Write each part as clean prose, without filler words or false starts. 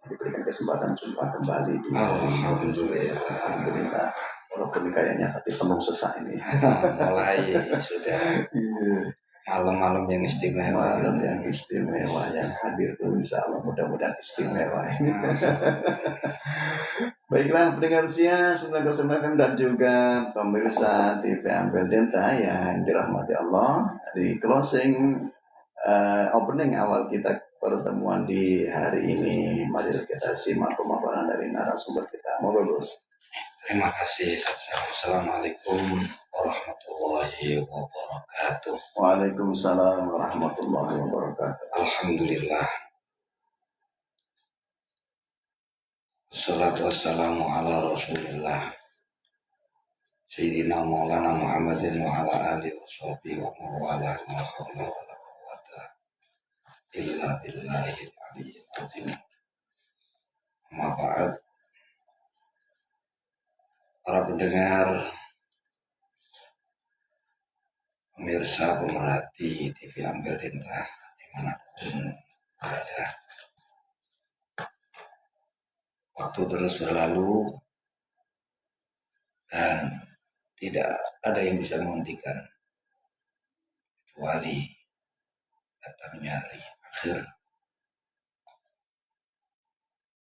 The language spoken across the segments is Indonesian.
diberikan kesempatan jumpa kembali di Alhamdulillah. Walaupun kayaknya tapi penuh sesak ini. Mulai sudah malam-malam yang istimewa. Malam yang istimewa yang hadir tuh insya Allah mudah-mudahan istimewa. Baiklah pendengar Sia 909 dan juga pemirsa TV Ampel Denta yang dirahmati Allah, di closing opening awal kita pertemuan di hari ini, mari kita simak pemaparan dari narasumber kita. Moga Gus. Terima kasih. Assalamualaikum warahmatullahi wabarakatuh. Waalaikumsalam warahmatullahi wabarakatuh. Alhamdulillah. Assalatu wassalamu ala rasulillah Sayyidina Maulana Muhammadin wa ala alihi wa sahbihi wa mawala la hawla wa la quwata illa billahil aliyyil azim. Amma ba'd. Para pendengar, pemirsa, pemerhati TV Ampel Denta dimanapun berada, waktu terus berlalu dan tidak ada yang bisa menghentikan kecuali datangnya hari akhir.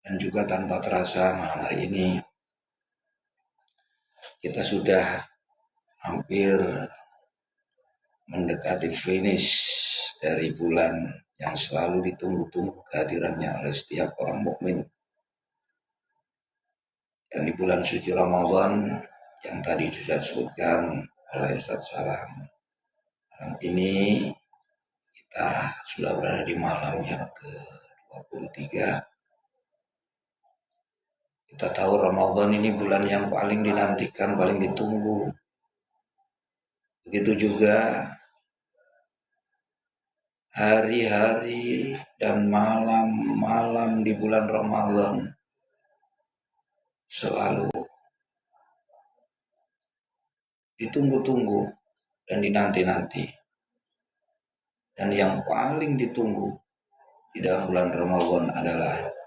Dan juga tanpa terasa malam hari ini kita sudah hampir mendekati finish dari bulan yang selalu ditunggu-tunggu kehadirannya oleh setiap orang mukmin. Dan di bulan suci Ramadan yang tadi sudah disebutkan oleh Ustaz Salam, malam ini kita sudah berada di malam yang ke-23. Kita tahu Ramadan ini bulan yang paling dinantikan, paling ditunggu. Begitu juga hari-hari dan malam-malam di bulan Ramadan selalu ditunggu-tunggu dan dinanti-nanti. Dan yang paling ditunggu di dalam bulan Ramadan adalah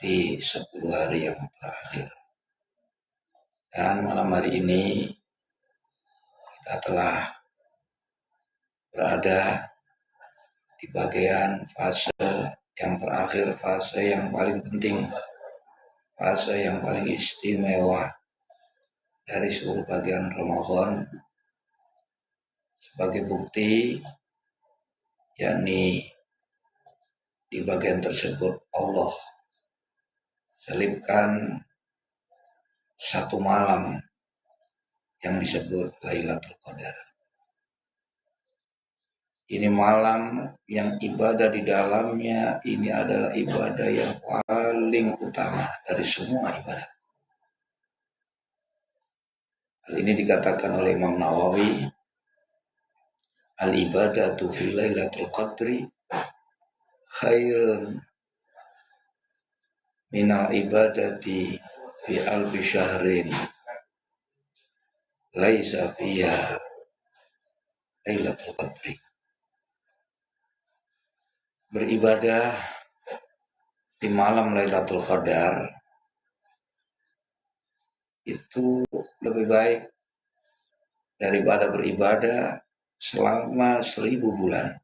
di 10 hari yang terakhir. Dan malam hari ini kita telah berada di bagian fase yang terakhir, fase yang paling penting, fase yang paling istimewa dari seluruh bagian Ramadan, sebagai bukti, yakni di bagian tersebut Allah selipkan satu malam yang disebut Lailatul Qadar. Ini malam yang ibadah di dalamnya ini adalah ibadah yang paling utama dari semua ibadah. Hal ini dikatakan oleh Imam Nawawi, al-ibadatu fi Lailatul Qadri khairun minal ibadati fi alfi syahrin laisa fiha Lailatul Qadri. Beribadah di malam Lailatul Qadar itu lebih baik daripada beribadah selama 1000 bulan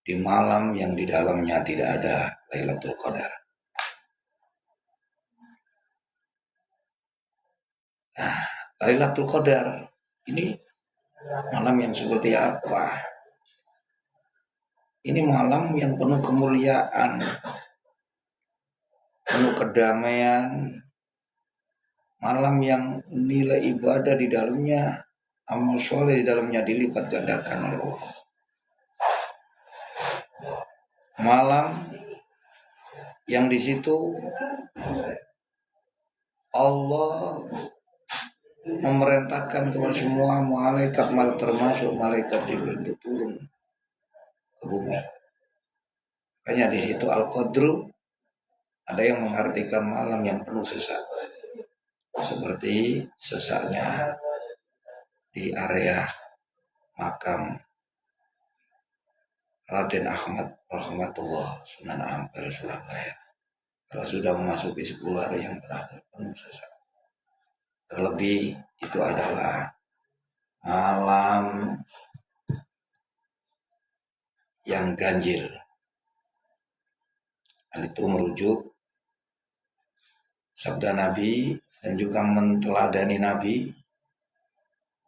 di malam yang di dalamnya tidak ada Lailatul Qadar. Nah, Lailatul Qadar ini malam yang seperti apa? Ini malam yang penuh kemuliaan, penuh kedamaian, malam yang nilai ibadah di dalamnya, amal soleh di dalamnya dilipat gandakan oleh Allah. Malam yang di situ Allah memerintahkan kepada semua malaikat, termasuk malaikat Jibril, untuk turun ke bumi. Makanya di situ Al-Qadru ada yang mengartikan malam yang penuh sesak, seperti sesaknya di area makam Raden Ahmad rahmatullah Sunan Ampel Surabaya. Kalau sudah memasuki 10 hari yang terakhir penuh sesak. Terlebih itu adalah malam yang ganjil. Dan itu merujuk sabda Nabi dan juga menteladani Nabi,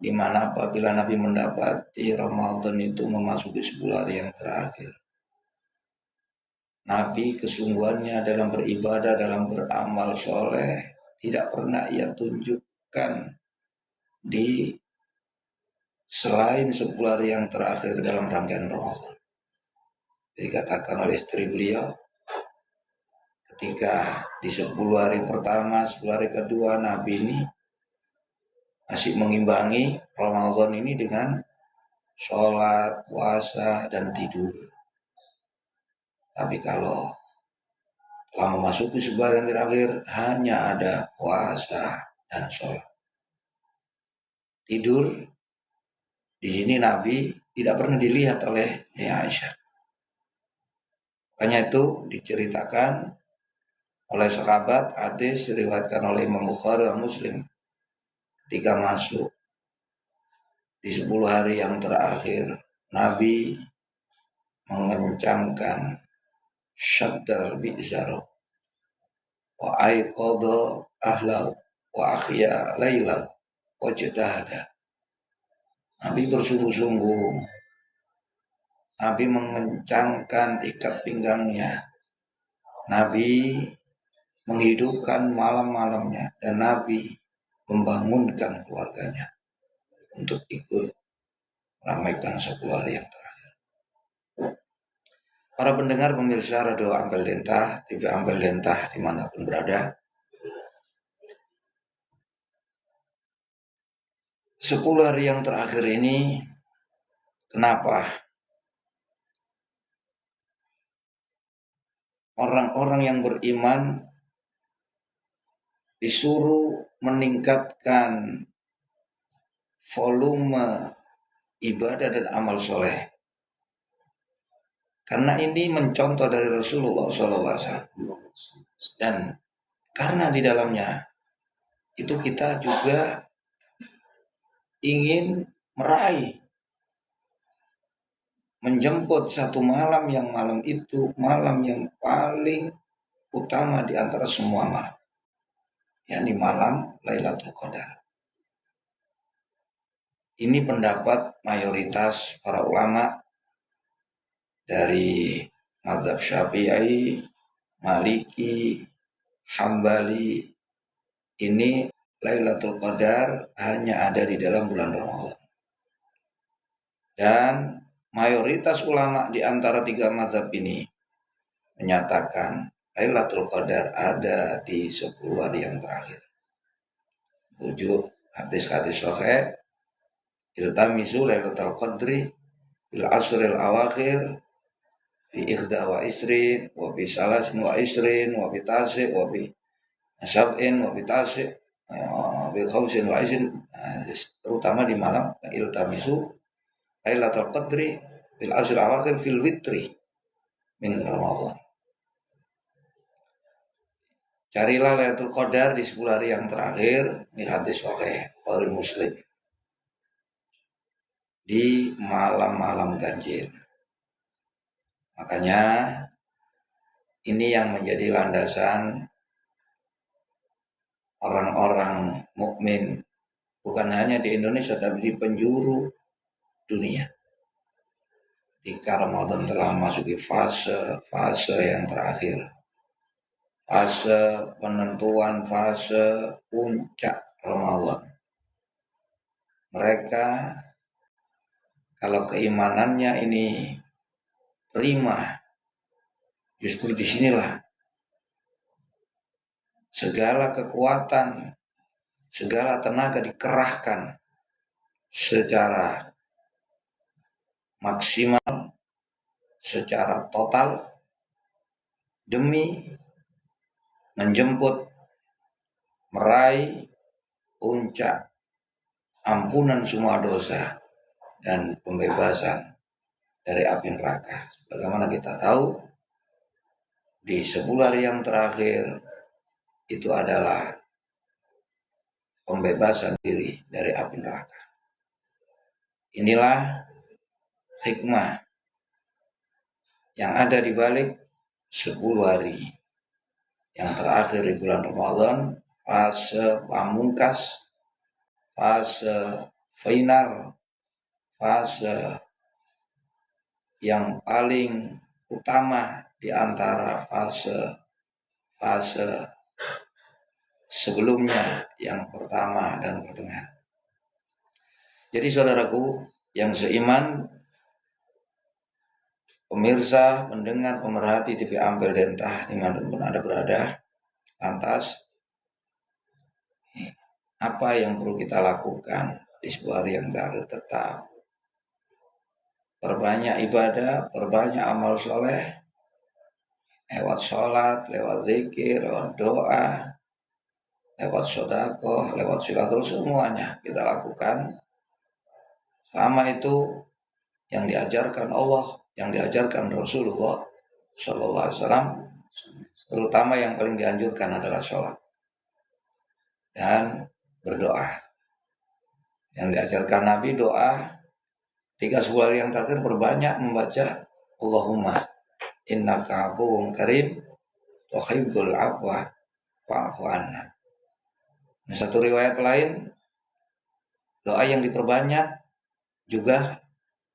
di mana apabila Nabi mendapati Ramadan itu memasuki 10 hari yang terakhir, Nabi kesungguhannya dalam beribadah, dalam beramal soleh tidak pernah ia tunjukkan di selain 10 hari yang terakhir dalam rangkaian Ramadan. Dikatakan oleh istri beliau, ketika di 10 hari pertama, 10 hari kedua, Nabi ini masih mengimbangi Ramadan ini dengan sholat, puasa, dan tidur. Tapi kalau telah memasuki 10 hari yang terakhir, hanya ada puasa dan sholat. Tidur, di sini Nabi tidak pernah dilihat oleh Aisyah. Makanya itu diceritakan oleh sahabat, hadis diriwayatkan oleh Imam Bukhari dan Muslim, ketika masuk di 10 hari yang terakhir, Nabi mengencangkan syaddal bi'zaro wa aiqadha ahlau wa akhya layla wa jadahada. Nabi bersungguh-sungguh, Nabi mengencangkan ikat pinggangnya, Nabi menghidupkan malam-malamnya, dan Nabi membangunkan keluarganya untuk ikut meramaikan 10 hari yang terakhir. Para pendengar pemirsa Radio Ampel Dentah, TV Ampel Dentah dimanapun berada, 10 hari yang terakhir ini, kenapa orang-orang yang beriman disuruh meningkatkan volume ibadah dan amal soleh? Karena ini mencontoh dari Rasulullah SAW. Dan karena di dalamnya itu kita juga ingin meraih, menjemput satu malam yang malam itu malam yang paling utama di antara semua malam, yakni malam Lailatul Qadar. Ini pendapat mayoritas para ulama dari mazhab Syafi'i, Maliki, Hambali. Ini Lailatul Qadar hanya ada di dalam bulan Ramadan. Dan mayoritas ulama di antara 3 mazhab ini menyatakan Lailatul Qadar ada di 10 hari yang terakhir. Tujuh hadis-hadis sahih, iltamisu Lailatul Qadri bil asril awakhir fi ikhda wa isrin wa fi salasin wa isrin wa fi tasi wa fi sab'in wa fi tasi wa fi khamsin wa isrin, terutama di malam iltamisu Lailatul Qadri bil asril awakhir fil witri min Ramadan. Carilah Lailatul Qadar di 10 hari yang terakhir, di hadis sahih Bukhari Muslim, di malam-malam ganjil. Makanya ini yang menjadi landasan orang-orang mukmin, bukan hanya di Indonesia tapi di penjuru dunia. Ketika Ramadan telah memasuki fase yang terakhir, fase penentuan, fase puncak Ramadan, mereka kalau keimanannya ini prima, justru disinilah segala kekuatan, segala tenaga dikerahkan secara maksimal, secara total, demi menjemput, meraih puncak ampunan semua dosa dan pembebasan dari api neraka. Bagaimana kita tahu di 10 hari yang terakhir itu adalah pembebasan diri dari api neraka. Inilah hikmah yang ada di balik 10 hari yang terakhir di bulan Ramadan, fase pamungkas, fase final, fase yang paling utama di antara fase sebelumnya yang pertama dan pertengahan. Jadi saudaraku yang seiman, pemirsa, pendengar, pemerhati TV Ampel Dentah dimanapun Anda berada, lantas apa yang perlu kita lakukan di sebuah hari yang terakhir? Tetap perbanyak ibadah, perbanyak amal soleh, lewat sholat, lewat zikir, lewat doa, lewat sedekah, lewat silaturahmi, semuanya kita lakukan. Selama itu yang diajarkan Allah, yang diajarkan Rasulullah Sallallahu Alaihi Wasallam, terutama yang paling dianjurkan adalah sholat dan berdoa. Yang diajarkan Nabi doa 3 hari yang terakhir berbanyak membaca Allahumma innaka afuwwun karim tuhibbul afwa fa'fu anna. Satu riwayat lain, doa yang diperbanyak juga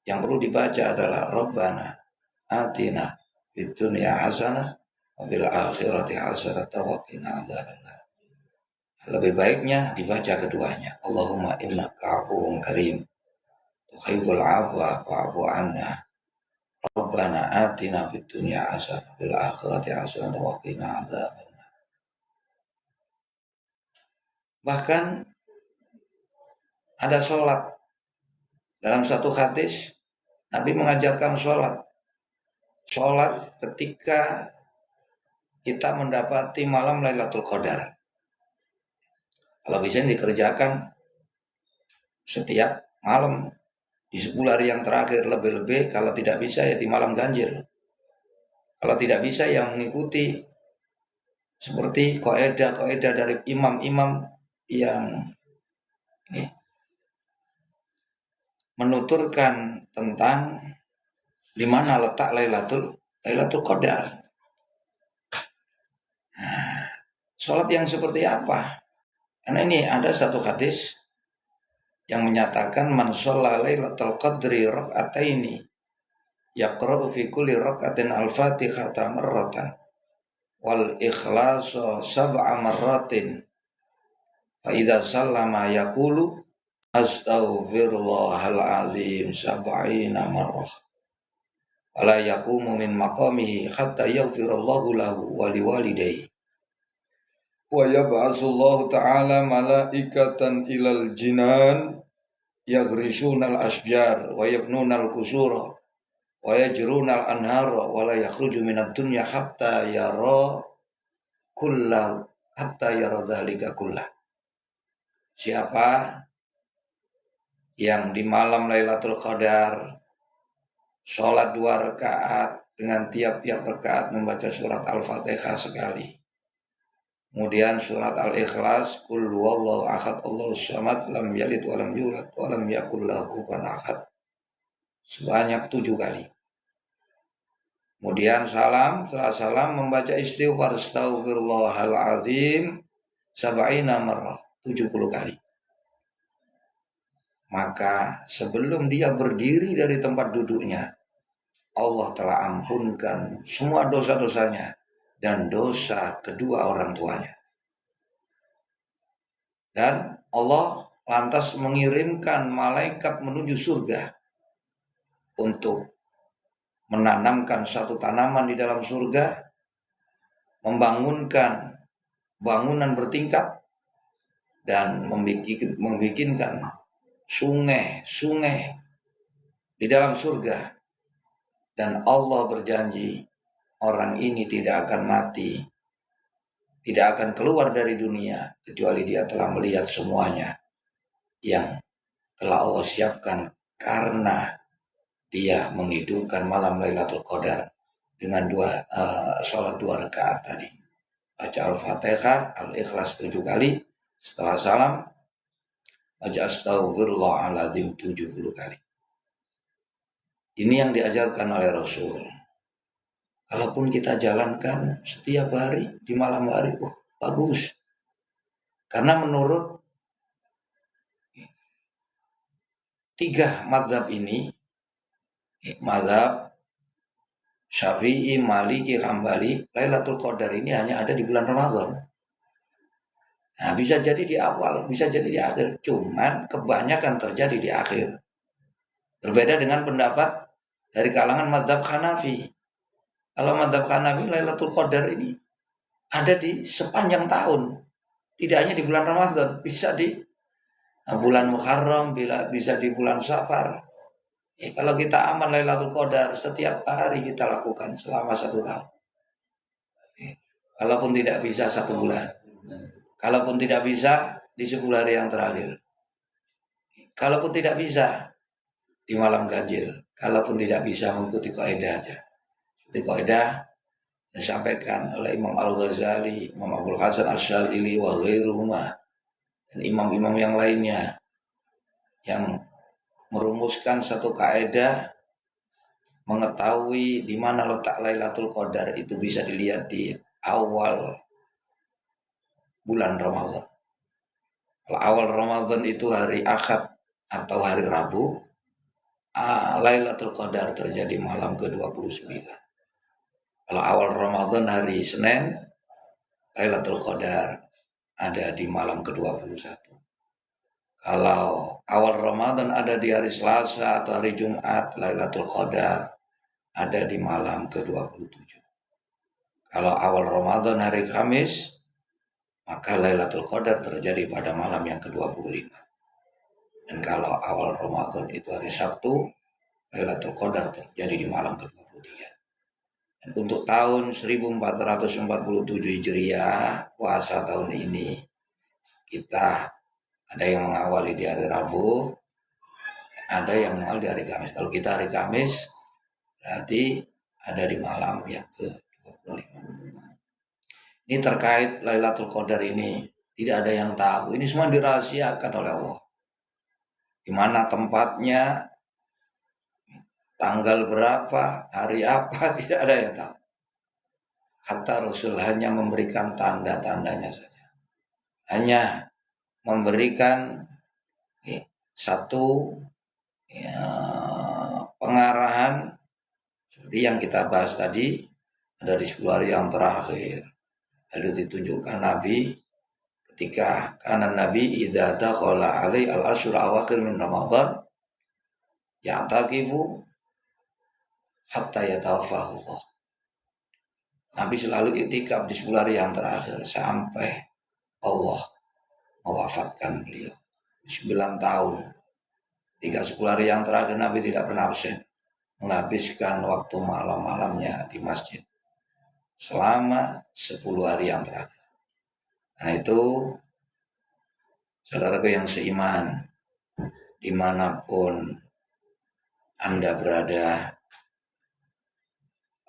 yang perlu dibaca adalah Rabbana atina fid dunya hasanah wa fil akhirati hasanah wa qina adzabannar. Lebih baiknya dibaca keduanya. Allahumma innaka afuwwun karim tuhibbul afwa fa'fu anna. Rabbana atina fid dunya hasanah wa fil akhirati hasanah wa qina adzabannar. Bahkan ada sholat. Dalam satu hadis Nabi mengajarkan sholat ketika kita mendapati malam Lailatul Qadar. Kalau bisa dikerjakan setiap malam di 10 hari yang terakhir, lebih-lebih kalau tidak bisa ya di malam ganjil. Kalau tidak bisa yang mengikuti seperti kaidah dari imam-imam yang menuturkan tentang di mana letak Lailatul Qadar. Nah, sholat yang seperti apa? Karena ini ada satu hadis yang menyatakan man shalla Lailatul Qadri rak'ataini yaqra'u fi kulli rak'atin al-Fatihata marratan wal ikhlasa sab'a marratin fa idza sallama yaqulu astaghfirullahal azim sab'ina marrah wala yaqumu min maqamihi hatta yaghfirallahu lahu wa liwalidayhi wa yab'atsullahu ta'ala malaikatan ilal jinan yaghrisunal asjar wa yabnunal qusura wa yajrunal anhara wa la yakhruju minad dunya hatta yara dhalika kullah. Siapa yang di malam Lailatul Qadar sholat 2 rakaat dengan tiap-tiap rakaat membaca surat Al-Fatihah sekali, kemudian surat Al-Ikhlas, Qul huwallahu ahad Allahus samad lam yalid wa lam yulad wa lam yakul lahu kufuwan ahad, sebanyak 7 kali. Kemudian setelah salam membaca istighfar astaghfirullahal azim sab'ina marrah, 70 kali. Maka sebelum dia berdiri dari tempat duduknya, Allah telah ampunkan semua dosa-dosanya dan dosa kedua orang tuanya. Dan Allah lantas mengirimkan malaikat menuju surga untuk menanamkan satu tanaman di dalam surga, membangunkan bangunan bertingkat, dan membikinkan sungai-sungai di dalam surga. Dan Allah berjanji orang ini tidak akan mati, tidak akan keluar dari dunia kecuali dia telah melihat semuanya yang telah Allah siapkan karena dia menghidupkan malam Lailatul Qadar dengan sholat 2 rakaat tadi. Baca Al-Fatihah, Al-Ikhlas 7 kali, setelah salam baca Astagfirullahaladzim 70 kali. Ini yang diajarkan oleh Rasul. Kalaupun kita jalankan setiap hari di malam hari, bagus. Karena menurut 3 mazhab ini, mazhab Syafi'i, Maliki, Hambali, Lailatul Qadar ini hanya ada di bulan Ramadan. Nah, bisa jadi di awal, bisa jadi di akhir. Cuman kebanyakan terjadi di akhir. Berbeda dengan pendapat dari kalangan mazhab Hanafi. Kalau mazhab Hanafi, Lailatul Qadar ini ada di sepanjang tahun. Tidak hanya di bulan Ramadan, bisa di bulan Muharram, bisa di bulan Safar. Kalau kita aman Lailatul Qadar, setiap hari kita lakukan selama 1 tahun. Kalaupun tidak bisa 1 bulan. Kalaupun tidak bisa di 10 hari yang terakhir. Kalaupun tidak bisa di malam ganjil. Kalaupun tidak bisa mengikuti kaidah aja. Seperti kaidah disampaikan oleh Imam Al-Ghazali, Imam Abdul Hasan Asyadzili wa ghairuhuma, dan imam-imam yang lainnya yang merumuskan satu kaidah mengetahui di mana letak Lailatul Qadar itu bisa dilihat di awal bulan Ramadan. Kalau awal Ramadan itu hari Ahad atau hari Rabu, Lailatul Qadar terjadi malam ke-29. Kalau awal Ramadan hari Senin, Lailatul Qadar ada di malam ke-21. Kalau awal Ramadan ada di hari Selasa atau hari Jumat, Lailatul Qadar ada di malam ke-27. Kalau awal Ramadan hari Kamis, maka Lailatul Qadar terjadi pada malam yang ke-25. Dan kalau awal Ramadan itu hari Sabtu, Lailatul Qadar terjadi di malam ke-23. Dan untuk tahun 1447 Hijriah, puasa tahun ini, kita ada yang mengawali di hari Rabu, ada yang mengawali di hari Kamis. Kalau kita hari Kamis, berarti ada di malam yang ke-25. Ini terkait Lailatul Qadar ini, tidak ada yang tahu. Ini semua dirahasiakan oleh Allah. Di mana tempatnya, tanggal berapa, hari apa, tidak ada yang tahu. Kata Rasul hanya memberikan tanda-tandanya saja. Hanya memberikan satu pengarahan seperti yang kita bahas tadi, ada di 10 hari yang terakhir. Lalu ditunjukkan Nabi ketika kanan Nabi idza dakhala alai al-ashur awakhir min Ramadan ya'taqibu hatta yatawaffahu Allah. Nabi selalu iktikaf di 10 hari yang terakhir sampai Allah mewafatkan beliau. 9 tahun. 10 hari yang terakhir Nabi tidak pernah absen, menghabiskan waktu malam-malamnya di masjid selama 10 hari yang terakhir. Karena itu, saudaraku yang seiman, dimanapun Anda berada,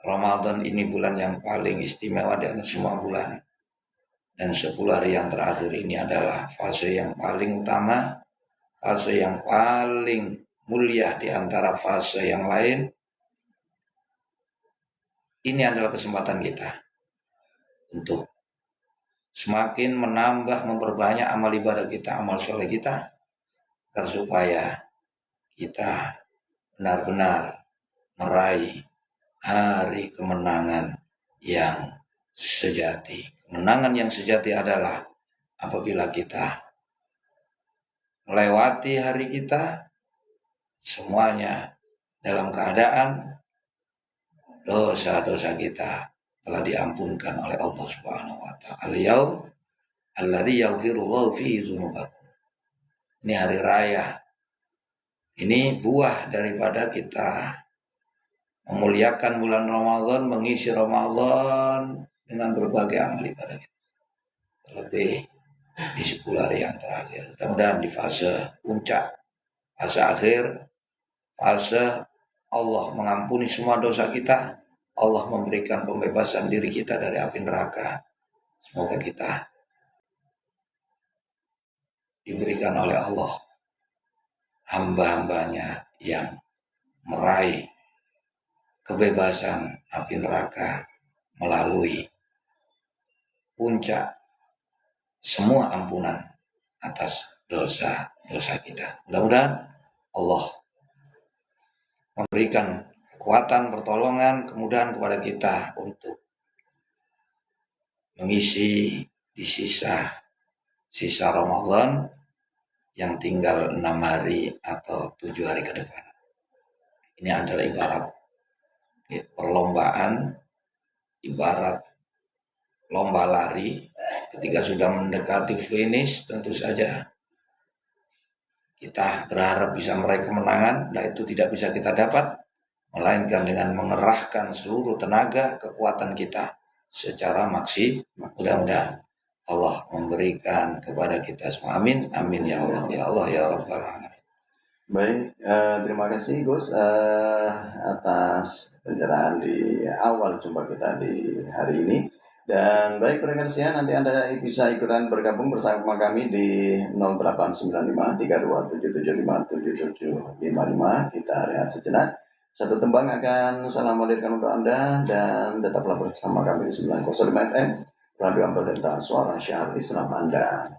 Ramadan ini bulan yang paling istimewa di antara semua bulan. Dan 10 hari yang terakhir ini adalah fase yang paling utama, fase yang paling mulia di antara fase yang lain. Ini adalah kesempatan kita untuk semakin menambah, memperbanyak amal ibadah kita, amal soleh kita, agar supaya kita benar-benar meraih hari kemenangan yang sejati. Kemenangan yang sejati adalah apabila kita melewati hari kita semuanya dalam keadaan dosa-dosa kita telah diampunkan oleh Allah Subhanahu wa taala. Al-yaum alladzi yaghfirullahu fihi dzunubakum. Ini hari raya. Ini buah daripada kita memuliakan bulan Ramadan, mengisi Ramadan dengan berbagai amal ibadah kita. Terlebih di 10 hari yang terakhir. Mudah-mudahan di fase puncak, fase akhir, fase Allah mengampuni semua dosa kita, Allah memberikan pembebasan diri kita dari api neraka. Semoga kita diberikan oleh Allah hamba-hambanya yang meraih kebebasan api neraka melalui puncak semua ampunan atas dosa-dosa kita. Mudah-mudahan Allah memberikan kekuatan, pertolongan, kemudahan kepada kita untuk mengisi di sisa Ramadan yang tinggal 6 hari atau 7 hari ke depan. Ini adalah ibarat perlombaan, ibarat lomba lari. Ketika sudah mendekati finish, tentu saja kita berharap bisa meraih kemenangan. Nah, itu tidak bisa kita dapat, melainkan dengan mengerahkan seluruh tenaga, kekuatan kita secara maksimal. Mudah-mudahan Allah memberikan kepada kita semua. Amin, amin ya Allah, ya Allah, ya Rabbal Alamin. Baik, terima kasih Gus atas pencerahan di awal jumpa kita di hari ini. Dan baik pendengar sekalian, nanti Anda bisa ikutan bergabung bersama kami di 0895 Kita lihat sejenak. Satu tembang akan saya hadirkan untuk Anda dan tetaplah bersama kami di 905 FM Radio Ampel Denta, suara syiar Islam Anda.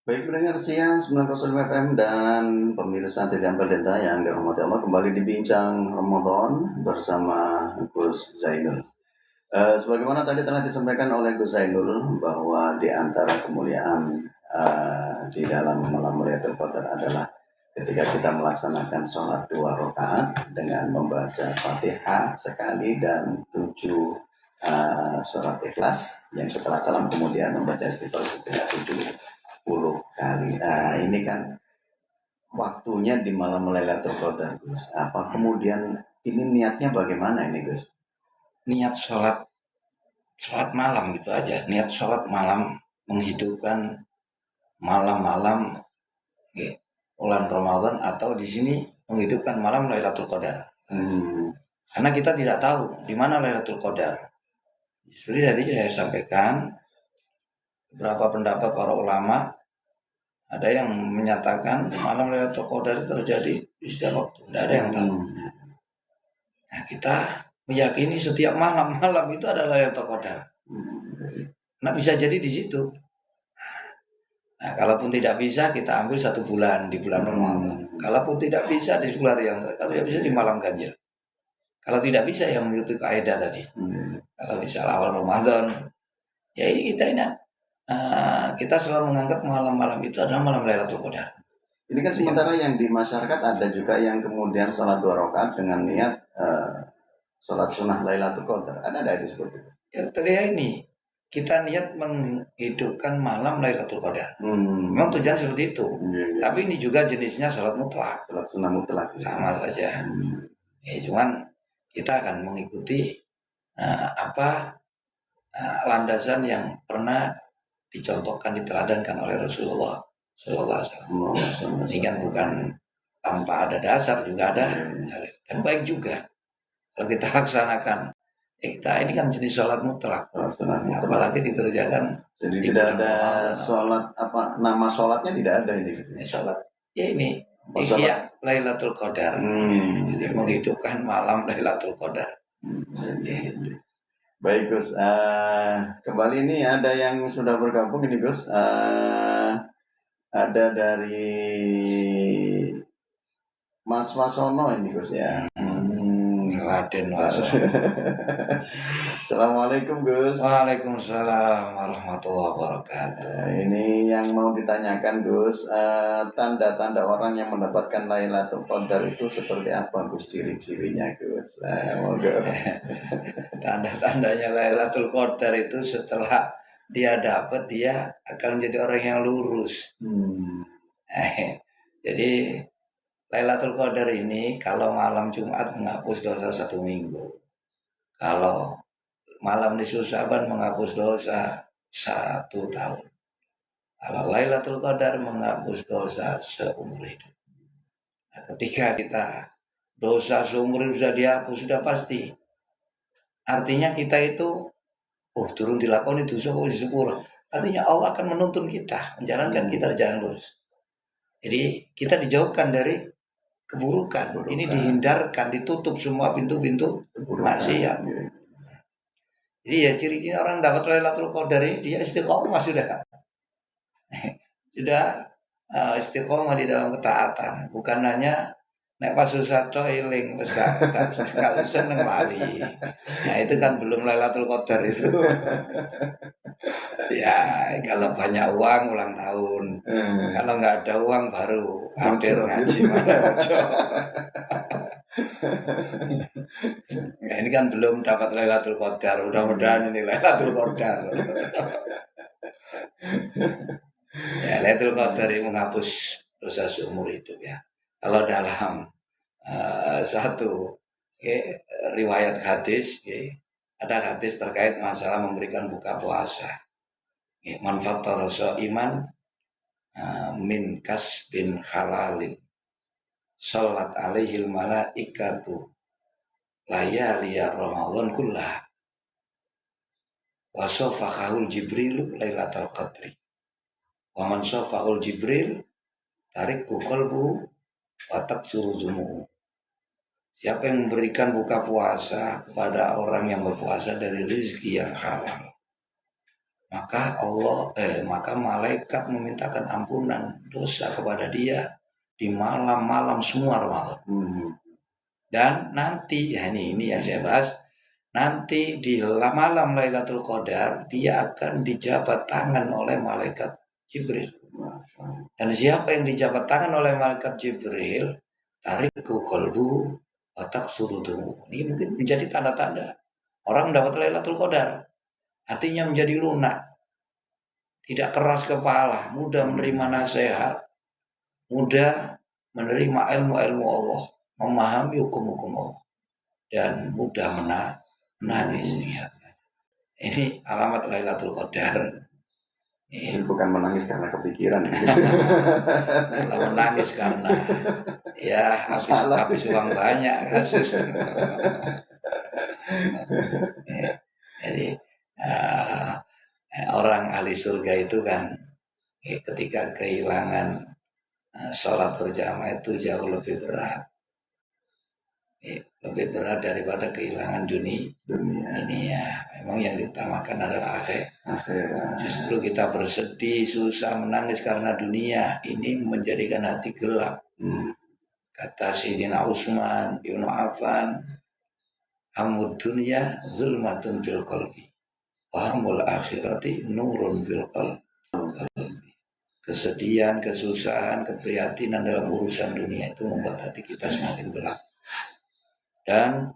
Baik pendengar siang 905 FM dan pemirsa TV Ampel Denta yang dirahmati Allah, kembali di Bincang Ramadan bersama Gus Zainul. Sebagaimana tadi telah disampaikan oleh Gus Zainul bahwa di antara kemuliaan di dalam malam Lailatul Qadar adalah ketika kita melaksanakan sholat 2 rakaat dengan membaca Fatihah sekali dan 7 surat Ikhlas, yang setelah salam kemudian membaca istighfar sebanyak 70 kali. Nah, ini kan waktunya di malam Lailatul Qadar, Gus. Apa kemudian ini niatnya bagaimana ini, Gus? Niat sholat malam gitu aja. Niat sholat malam menghidupkan malam-malam bulan Ramadan, atau di sini menghidupkan malam Lailatul Qadar. Karena kita tidak tahu di mana Lailatul Qadar. Seperti tadi saya sampaikan, beberapa pendapat para ulama, ada yang menyatakan malam Lailatul Qadar terjadi di setiap waktu, tidak ada yang tahu. Nah, kita meyakini setiap malam itu adalah Lailatul Qadar. Nah, bisa jadi di situ. Nah, kalaupun tidak bisa, kita ambil 1 bulan di bulan Ramadan. Kalaupun tidak bisa di bulan yang, kalau tidak bisa di malam ganjil. Kalau tidak bisa yang mengikuti kaidah tadi. Kalau bisa awal Ramadan, ya kita selalu menganggap malam-malam itu adalah malam Lailatul Qadar. Ini kan sementara yang di masyarakat ada juga yang kemudian sholat 2 rakaat dengan niat sholat sunnah Lailatul Qadar. Ada itu seperti itu. Ya, terlihat ini kita niat menghidupkan malam Lailatul Qadar. Memang tujuan seperti itu. Tapi ini juga jenisnya sholat mutlak. Sholat sunnah mutlak. Sama saja. Ya, cuman kita akan mengikuti landasan yang pernah dicontohkan, diteladankan oleh Rasulullah Sallallahu Alaihi Wasallam. Ini kan bukan tanpa ada dasar, juga ada dan baik juga kalau kita laksanakan. Kita ini kan jenis sholat mutlak, apalagi dikerjakan. Jadi tidak ada sholat nama sholatnya tidak ada ini. Sholat ya ini Ihya Lailatul Qadar. Jadi menghidupkan malam Lailatul Qadar. Baik Gus, kembali ini ada yang sudah bergabung ini Gus, ada dari Mas Wasono ini Gus ya. Raden Wasono. Assalamualaikum Gus. Waalaikumsalam warahmatullahi wabarakatuh. Ini yang mau ditanyakan Gus, tanda-tanda orang yang mendapatkan Lailatul Qadar itu seperti apa Gus, ciri-cirinya Gus? Tanda-tandanya Lailatul Qadar itu setelah dia dapat, dia akan menjadi orang yang lurus. Jadi Lailatul Qadar ini kalau malam Jumat menghapus dosa 1 minggu. Kalau malam nisfu Syaban menghapus dosa 1 tahun. Kalau Lailatul Qadar menghapus dosa seumur hidup. Nah, ketika kita dosa seumur hidup sudah dihapus, sudah pasti. Artinya kita itu turun dilakoni dosa kok disepuro. Artinya Allah akan menuntun kita, menjalankan kita di jalan lurus. Jadi kita dijauhkan dari keburukan. Ini dihindarkan, ditutup semua pintu-pintu maksiat. Jadi ya ciri-ciri orang dapat Lailatul Qadar ini, dia istiqomah sudah. Sudah istiqomah di dalam ketaatan, bukan hanya nek pas susah eling wis gak seneng lali. Nah, itu kan belum Lailatul Qadar itu. Ya, kalau banyak uang ulang tahun. Kalau nggak ada uang baru hampir ngaji mana. Nah, ini kan belum dapat Lailatul Qadar. Mudah-mudahan ini Lailatul Qadar. Ya, Lailatul Qadar ini menghapus dosa seumur hidup ya. Kalau dalam satu riwayat hadis, ada hadis terkait masalah memberikan buka puasa. Manfaat iman min kasbin halalin sholat alaihil malaikatu layaliya Ramadan kullah wa sofakahul Jibril Lailatul Qadri wa man sofakul Jibril tarikku qalbu wa taksuru zumuhu. Siapa yang memberikan buka puasa kepada orang yang berpuasa dari rezeki yang halal, maka malaikat memintakan ampunan dosa kepada dia di malam-malam semua Ramadan. Dan nanti ya ini yang saya bahas, nanti di malam Lailatul Qadar dia akan dijabat tangan oleh malaikat Jibril. Dan siapa yang dijabat tangan oleh malaikat Jibril, tariku qalbu otak surutumu. Ini mungkin menjadi tanda-tanda orang mendapat Lailatul Qadar. Hatinya menjadi lunak, tidak keras kepala, mudah menerima nasihat, mudah menerima ilmu-ilmu Allah, memahami hukum-hukum Allah, dan mudah menangis. Ini alamat Lailatul Qadar. Ini bukan menangis karena kepikiran. Kalau menangis karena ya habis uang banyak kasus. Jadi orang ahli surga itu kan ketika kehilangan sholat berjamaah itu jauh lebih berat. Lebih berat daripada kehilangan dunia. Memang yang diutamakan adalah akhir. Justru kita bersedih, susah, menangis karena dunia. Ini menjadikan hati gelap. Kata Sayyidina Utsman Ibnu Affan, hamud dunya zulmatun fil qalbi wa hamul akhirati nurun fil qalbi. Kesedihan, kesusahan, keprihatinan dalam urusan dunia itu membuat hati kita semakin gelap. Dan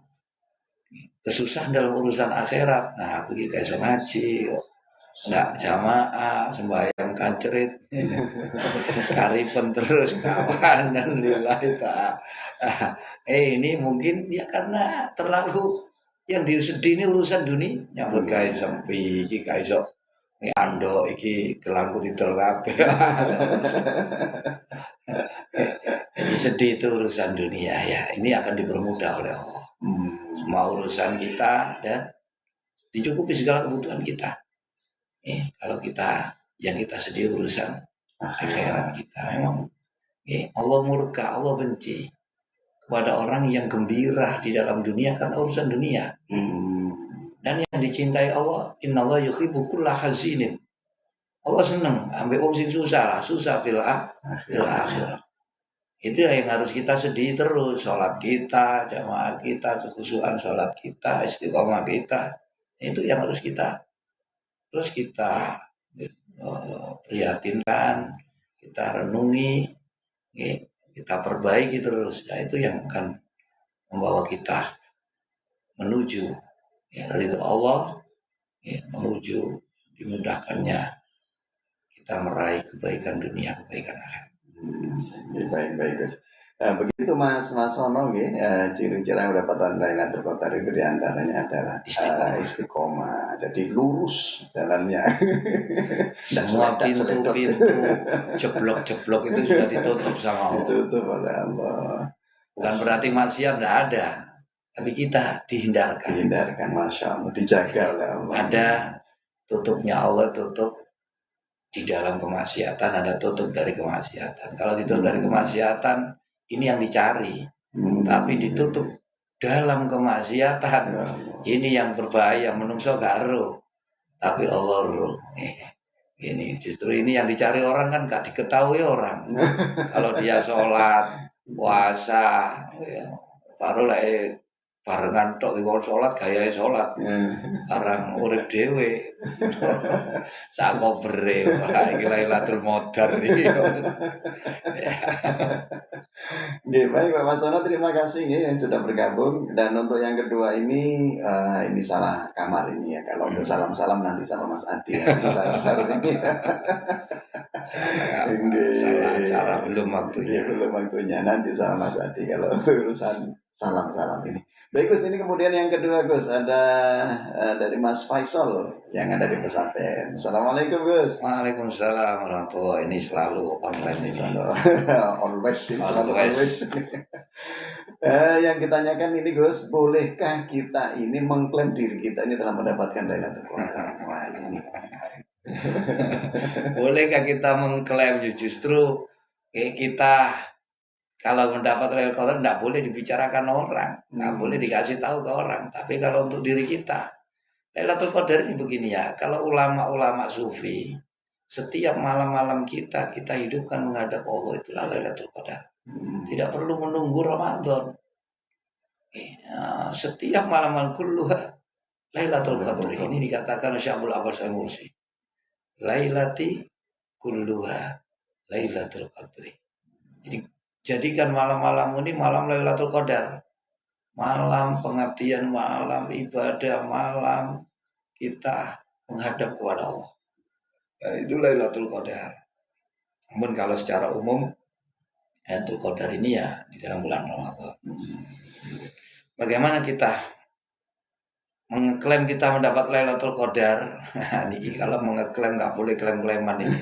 kesusahan dalam urusan akhirat, nah aku kita iso ngaji, nggak jamaah, sembahyang kancerit, karipen terus kawan dan lillahi ta'ala. Ini mungkin ya karena terlalu yang disedih ini urusan dunia, nyambut guys sampai iki guys ando iki kelangku titel kabeh. Jadi sedih itu urusan dunia ya. Ini akan dipermudah oleh Allah. Semua urusan kita dan dicukupi segala kebutuhan kita. Kalau yang kita sedih urusan akhirat kita, memang Allah murka, Allah benci kepada orang yang gembira di dalam dunia karena urusan dunia. Dan yang dicintai Allah, innallaha yuhibbu kulla hazinin. Allah senang ambil wong sing susah fil akhirah. Itu yang harus kita sedih terus, sholat kita, jamaah kita, kekhusyuan sholat kita, istiqomah kita. Itu yang harus kita prihatinkan, kita renungi, kita perbaiki terus. Nah, itu yang akan membawa kita menuju ridho Allah, menuju dimudahkannya kita meraih kebaikan dunia, kebaikan akhirat. Baik guys. Begitu Mas Sono, ciri-ciri yang mendapatkan Lailatul Qadar itu diantaranya adalah istiqomah. Jadi lurus jalannya. Semua pintu-pintu jeblok-jeblok itu sudah ditutup sama Allah. Ditutup oleh Allah. Bukan berarti maksiat tidak ada, tapi kita dihindarkan. Dihindarkan, masya Allah, dijaga oleh Allah. Ada tutupnya Allah, tutup di dalam kemaksiatan, ada tutup dari kemaksiatan. Kalau ditutup dari kemaksiatan, ini yang dicari. Tapi ditutup dalam kemaksiatan, ini yang berbahaya. Menungso gak roh, tapi Allah roh. Ini justru ini yang dicari orang kan gak diketahui orang. Kalau dia sholat, puasa, baru lah barengan tok dikon sholat gaya sholat barang urip dhewe sak kobere iki Lailatul Qadar iki. Baik Pak Sono, terima kasih yang sudah bergabung. Dan untuk yang kedua ini salah kamar ini ya. Kalau untuk salam-salam nanti sama Mas Adi ya. Salah acara belum waktunya. Belum waktunya, nanti sama Mas Adi kalau urusan salam-salam ini. Baik Gus, ini kemudian yang kedua Gus, ada dari Mas Faisal yang ada di pesantren. Assalamualaikum Gus. Waalaikumsalam warahmatullahi. Ini selalu online ini. Always. Yang ditanyakan ini Gus, bolehkah kita ini mengklaim diri kita ini telah mendapatkan Lailatul Qadar? Wah ini. Bolehkah kita mengklaim? Justru kita kalau mendapat Lailatul Qadar tidak boleh dibicarakan orang, nggak boleh dikasih tahu ke orang. Tapi kalau untuk diri kita, Lailatul Qadar ini begini ya, kalau ulama-ulama sufi, setiap malam-malam kita hidupkan menghadap Allah, itulah Lailatul Qadar. Tidak perlu menunggu Ramadan. Setiap malam-malam kulluha Lailatul Qadar. Ini dikatakan oleh Syekh Abdul Abbas Al-Mursi. Lailati kulluha Lailatul Qadri. Jadi jadikan malam-malam ini malam Lailatul Qadar. Malam pengabdian, malam ibadah, malam kita menghadap kepada Allah. Itu Lailatul Qadar. Namun kalau secara umum Lailatul Qadar ini ya di dalam bulan Ramadan. Bagaimana kita mengeklaim kita mendapat Lailatul Qadar? Niki kalau mengeklaim nggak boleh klaim-klaiman ini.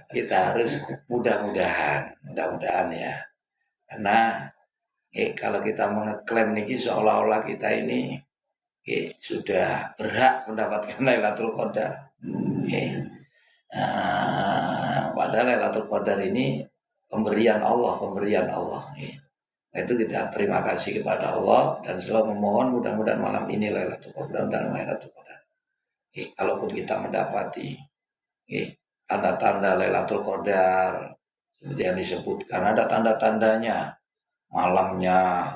Kita harus mudah-mudahan ya. Karena kalau kita mengeklaim niki seolah-olah kita ini sudah berhak mendapatkan Lailatul Qadar. Padahal Lailatul Qadar ini pemberian Allah. Itu kita terima kasih kepada Allah dan selalu memohon mudah-mudahan malam ini Lailatul Qadar dan Lailatul Qadar. Kalaupun kita mendapati tanda-tanda Lailatul Qadar seperti yang disebutkan, ada tanda-tandanya. Malamnya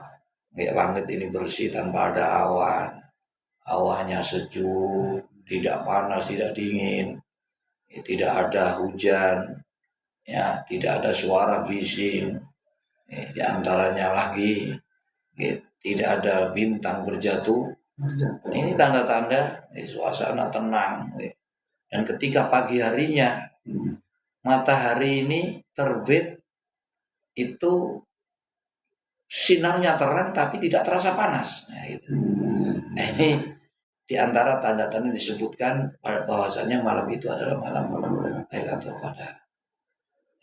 langit ini bersih tanpa ada awan, awannya sejuk, tidak panas, tidak dingin, tidak ada hujan, ya, tidak ada suara bising. Di antaranya lagi tidak ada bintang berjatuh. Ini tanda-tanda suasana tenang. Dan ketika pagi harinya matahari ini terbit, itu sinarnya terang tapi tidak terasa panas. Ini di antara tanda-tanda disebutkan bahwasanya malam itu adalah malam Lailatul Qadar.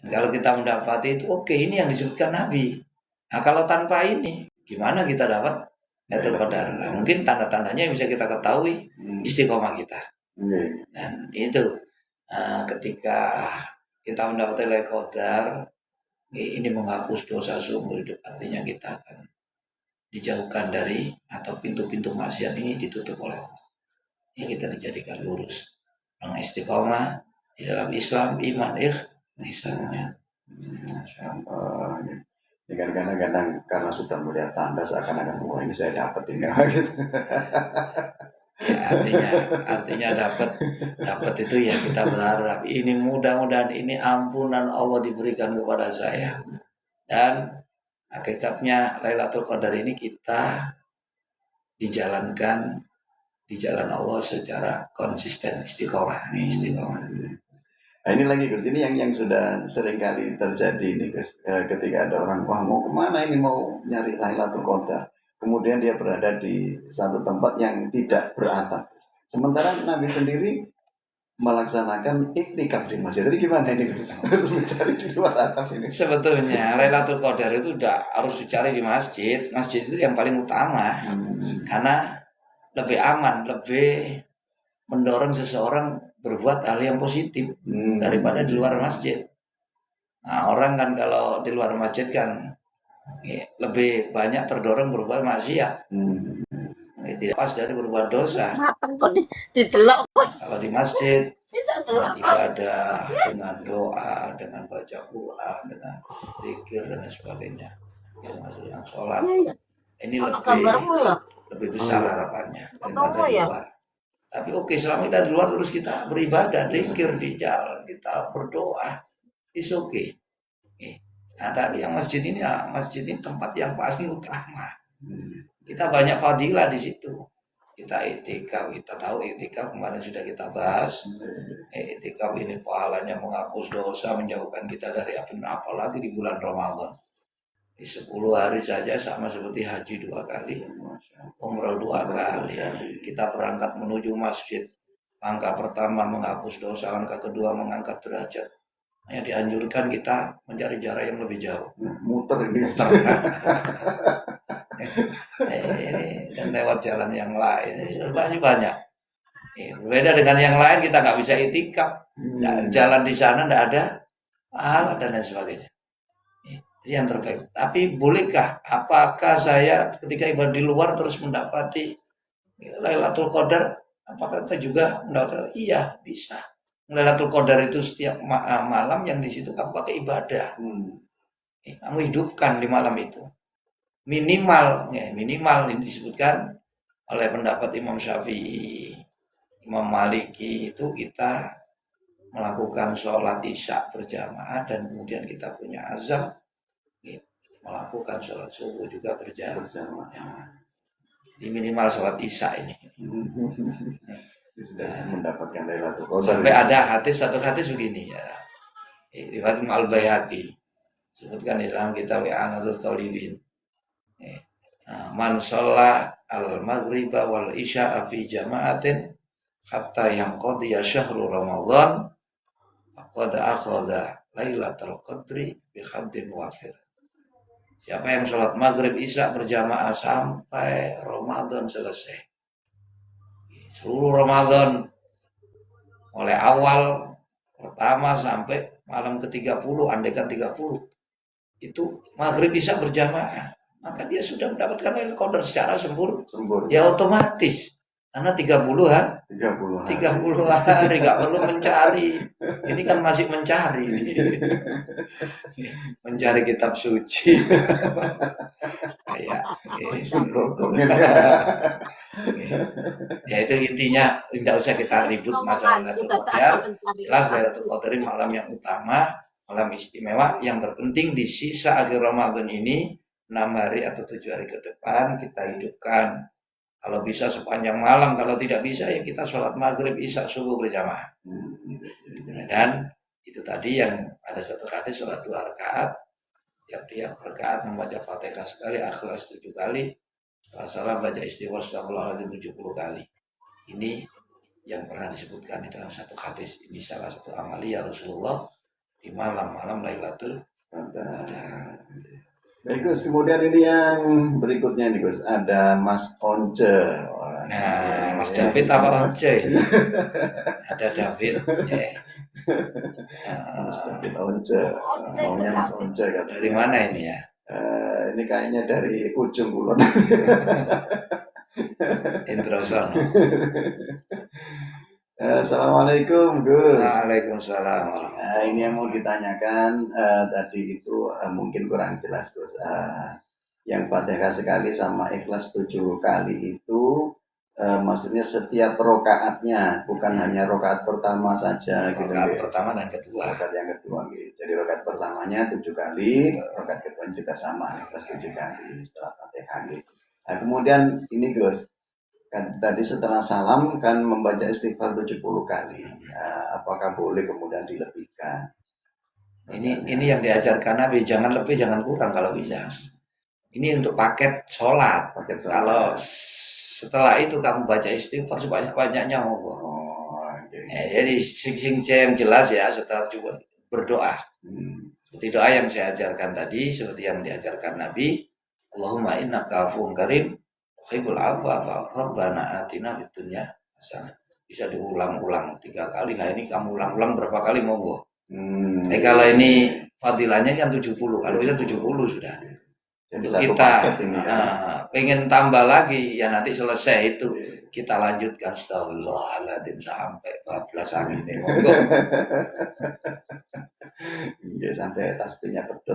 Kalau kita mendapati itu, oke, ini yang disebutkan Nabi. Nah, kalau tanpa ini, gimana kita dapat Lailatul Qadar? Nah, mungkin tanda-tandanya yang bisa kita ketahui istiqomah kita. Dan itu ketika kita mendapati Lailatul Qadar, ini menghapus dosa seumur hidup. Artinya kita akan dijauhkan dari atau pintu-pintu maksiat ini ditutup oleh Allah. Ini kita dijadikan lurus. Istiqomah di dalam Islam, iman, misalnya. Masya Allah. Ini kan kadang-kadang karena sudah melihat tanda seakan-akan wah ini saya dapat ini gitu. Ya, artinya dapat itu ya kita berharap ini mudah-mudahan ini ampunan Allah diberikan kepada saya. Dan hakikatnya Lailatul Qadar ini kita dijalankan di jalan Allah secara konsisten, istiqomah. Nah ini lagi Gus, ini yang sudah sering kali terjadi nih Gus, ketika ada orang wah mau kemana ini mau nyari Lailatul Qadar, kemudian dia berada di satu tempat yang tidak beratap, sementara Nabi sendiri melaksanakan iktikaf di masjid. Jadi gimana ini Gus? Harus mencari di luar atap ini? Sebetulnya Lailatul Qadar itu udah harus dicari di masjid. Masjid itu yang paling utama, karena lebih aman, lebih mendorong seseorang berbuat hal yang positif daripada di luar masjid. Nah, orang kan kalau di luar masjid kan lebih banyak terdorong berbuat maksiat. Tidak pas dari berbuat dosa. Kalau di masjid ibadah dengan doa, dengan baca Quran, dengan zikir dan sebagainya. Termasuk yang sholat. Ini lebih besar harapannya daripada di luar. Tapi oke, selama kita di luar terus kita beribadah, zikir di jalan, kita berdoa, it's okay. Nah, tapi yang masjid ini tempat yang paling utama. Kita banyak fadilah di situ. Kita i'tikaf, kita tahu i'tikaf kemarin sudah kita bahas. I'tikaf ini pahalanya menghapus dosa, menjauhkan kita dari api neraka, apalagi di bulan Ramadan. Di 10 hari saja sama seperti haji 2 kali, umrah 2 kali. Kita berangkat menuju masjid. Langkah pertama menghapus dosa, langkah kedua mengangkat derajat. Yang dianjurkan kita mencari jarak yang lebih jauh. Muter ini. Ini dan lewat jalan yang lain. Ini banyak. Berbeda dengan yang lain, kita nggak bisa i'tikaf. Jalan di sana nggak ada pahala dan lain sebagainya. Yang terbaik. Tapi bolehkah? Apakah saya ketika ibadah di luar terus mendapati Lailatul Qadar apakah kita juga mendapatkan? Iya, bisa. Lailatul Qadar itu setiap malam yang di situ kamu pakai ibadah. Kamu hidupkan di malam itu. Minimal, ya, minimal ini disebutkan oleh pendapat Imam Syafi'i, Imam Maliki itu kita melakukan sholat isya berjamaah dan kemudian kita punya azam ya, melakukan sholat subuh juga berjamaah. Di minimal sholat isya ini. Sudah mendapatkan Lailatul Qadar. Sampai ada satu hadis begini ya. Riwayat Al-Baihaqi sebutkan di dalam kitab I'anatul Talibin. Man sholla al-maghriba wal isya'a fi jama'atin hatta yanqadiya syahru Ramadan faqad akhadha Lailatul Qadri bi khamdin wafir. Siapa yang sholat maghrib isya berjamaah sampai Ramadan selesai. Seluruh Ramadan mulai awal pertama sampai malam ke-30, andaikan 30 itu maghrib isya berjamaah, maka dia sudah mendapatkan Lailatul Qadar secara sempurna. Ya otomatis karena 30 hari nggak perlu mencari. Ini kan masih mencari mencari kitab suci kayak ya itu intinya, tidak usah kita ribut masalah Lailatul Qadar. Jelas Lailatul Qadar malam yang utama, malam istimewa yang terpenting di sisa akhir Ramadan ini, 6 hari atau 7 hari ke depan kita hidupkan. Kalau bisa sepanjang malam, kalau tidak bisa ya kita sholat maghrib, isya, subuh berjamaah. Dan itu tadi yang ada satu hadis sholat 2 rakaat, yang tiap rakaat membaca Fatihah sekali, Ikhlas 7 kali, salah baca istighfar astagfirullahaladzim 70 kali. Ini yang pernah disebutkan di dalam satu hadis. Ini salah satu amalia Rasulullah di malam-malam Lailatul Qadar. Baik Gus, kemudian ini yang berikutnya nih Gus, ada Mas Once. Nah, Mas David apa Once ini? Ada David. Mas David Once, maunya Mas Once katanya. Dari mana ini ya? Ini kayaknya dari ujung kulon. Introsono. Assalamualaikum Gus. Waalaikumsalam. Nah, ini yang mau ditanyakan tadi itu mungkin kurang jelas Gus. Yang Fatihah sekali sama Ikhlas 7 kali itu maksudnya setiap rokaatnya, bukan hanya rokaat pertama saja. Rokaat pertama dan kedua. Rokaat yang kedua gitu. Jadi rokaat pertamanya 7 kali, rokaat kedua juga sama Ikhlas 7 kali setelah Fatihah gitu. Nah, kemudian ini Gus, kan tadi setelah salam kan membaca istighfar 70 kali. Apakah boleh kemudian dilebihkan? Ini yang diajarkan Nabi, jangan lebih, jangan kurang kalau bisa. Ini untuk paket sholat. Kalau setelah itu kamu baca istighfar sebanyak-banyaknya monggo. Jadi sing yang jelas ya, setelah juga berdoa. Seperti doa yang saya ajarkan tadi, seperti yang diajarkan Nabi, Allahumma innaka afuwwun karim Khibul afwa rabbana atina fid dunya hasanah. Bisa diulang-ulang 3 kali. Nah ini kamu ulang-ulang berapa kali monggo. Kalau ini fadilahnya kan 70. Kalau bisa 70 sudah. Untuk kita pengen tambah lagi ya nanti selesai itu kita lanjutkan astagfirullahaladzim sampai 14 ini monggo. Ya, sampai tasbihnya pedot.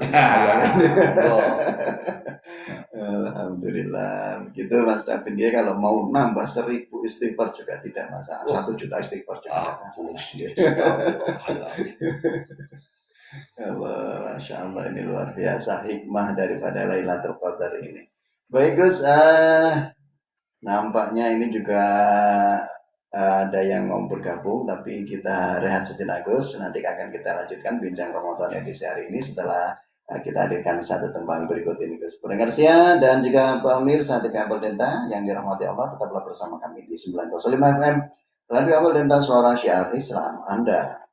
Alhamdulillah. Gitu Mas David, dia kalau mau nambah 1000 istighfar juga tidak masalah. 1 juta istighfar juga tidak masalah. Masya Allah, ini luar biasa hikmah daripada Lailatul Qadar ini. Baik Gus, nampaknya ini juga ada yang mau bergabung, tapi kita rehat sejenak Gus. Nanti akan kita lanjutkan bincang Ramadan edisi hari ini setelah kita hadirkan satu tembang berikut ini Gus. Pendengar Sia dan juga pemirsa TV Ampel Denta yang dirahmati Allah, tetaplah bersama kami di 905 FM Radio Ampel Denta, suara syiar Islam Anda.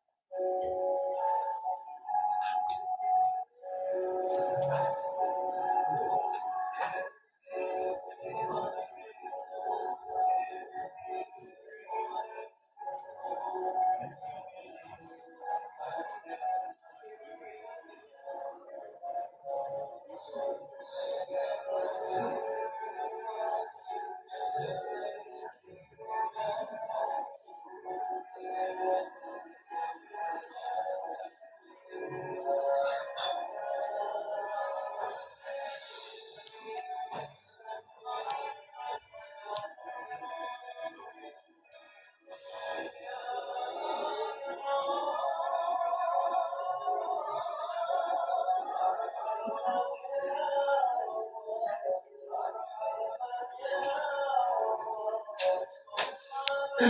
Itu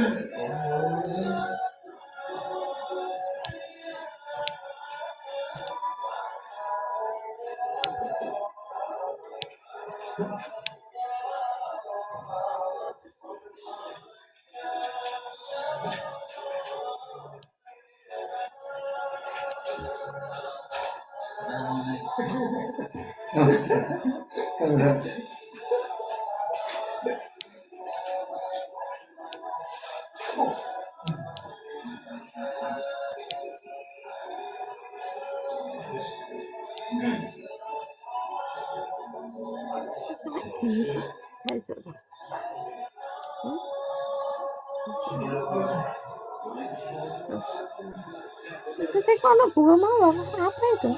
saya kalau bunga mawar apa itu?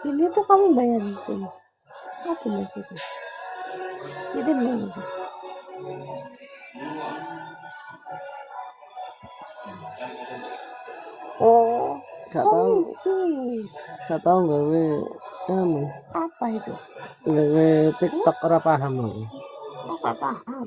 Ini tuh kamu bayarin ini. Apa itu? Jadi mana? Oh, Gak tahu, komisi. gak tahu gawe anu, Apa itu? gawe TikTok ora paham aku. Oh, gak paham.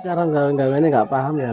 Cara gawe ini gak paham ya.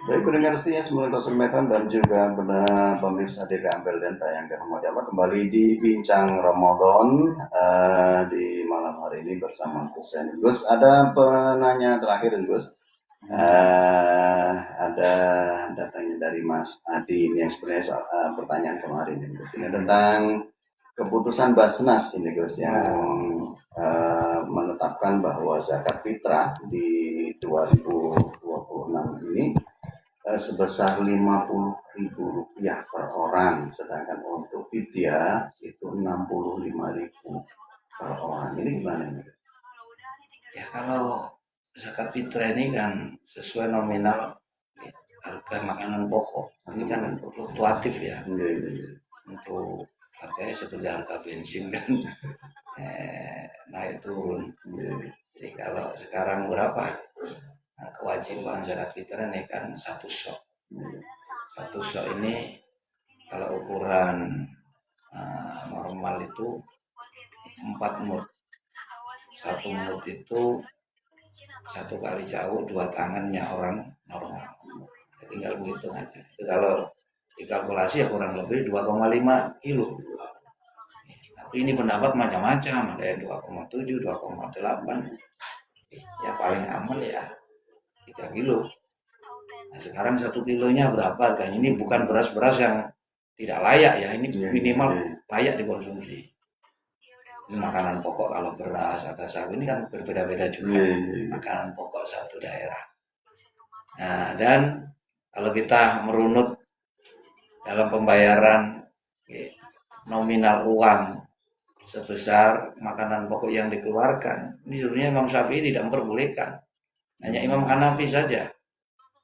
Baik pendengar setia 90 meter dan juga benar pemirsa TV Ampel dan Tayang Dirahmati Allah, kembali di Bincang Ramadan di malam hari ini bersama Gus. Gus, ada penanya terakhir Gus. Ada datangnya dari Mas Adi ini yang sebenarnya soal pertanyaan kemarin ini Gus. Ini tentang keputusan Basnas ini Gus yang menetapkan bahwa zakat fitrah di 2026 ini sebesar Rp50.000 per orang, sedangkan untuk fidyah itu Rp65.000 per orang. Ini gimana nih? Ya kalau zakat fitrah ini kan sesuai nominal harga makanan pokok. Ini kan fluktuatif ya. Untuk harganya seperti harga bensin kan naik turun. Jadi kalau sekarang berapa? Nah, kewajiban zakat fitrah ini kan satu sok. Satu sok ini kalau ukuran normal itu 4 mud. 1 mud itu 1 kali jauh 2 tangannya orang normal. Ya, tinggal begitu aja. Jadi kalau dikalkulasi ya kurang lebih 2,5 kilo. Tapi ini pendapat macam-macam, ada yang 2,7, 2,8. Ya paling aman ya 3 kilo. Nah, sekarang 1 kilonya berapa harganya? Ini bukan beras-beras yang tidak layak ya, ini minimal layak dikonsumsi. Ini makanan pokok, kalau beras atau sagu ini kan berbeda-beda juga. Makanan pokok satu daerah. Nah, dan kalau kita merunut dalam pembayaran nominal uang sebesar makanan pokok yang dikeluarkan, ini sebenarnya Imam Syafi'i tidak memperbolehkan. Hanya Imam Hanafi saja